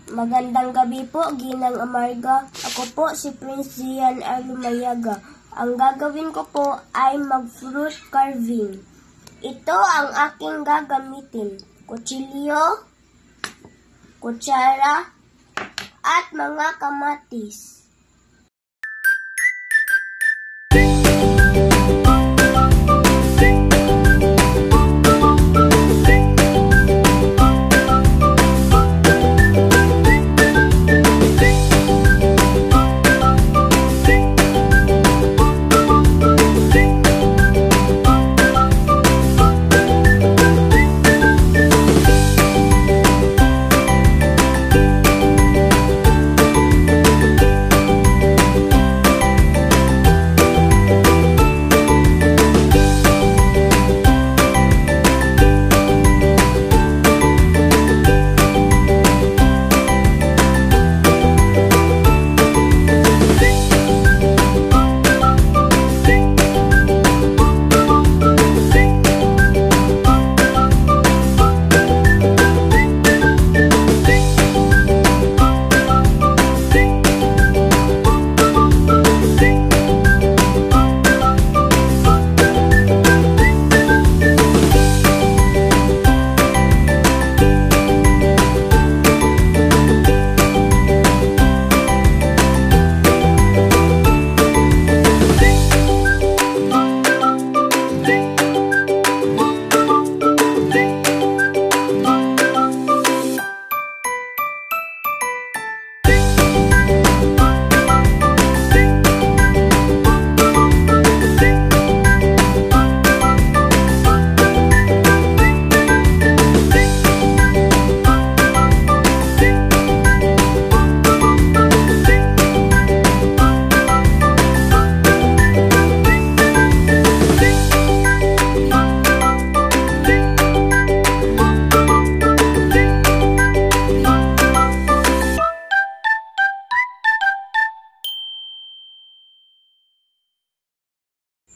Magandang gabi po, Ginang Amarga. Ako po si Prince Gian R. Lumayaga. Ang gagawin ko po ay mag-fruit carving. Ito ang aking gagamitin. Kutsilyo, kutsara, at mga kamatis.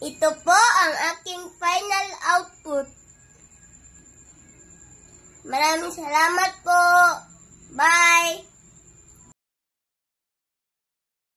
Ito po ang aking final output. Maraming salamat po. Bye!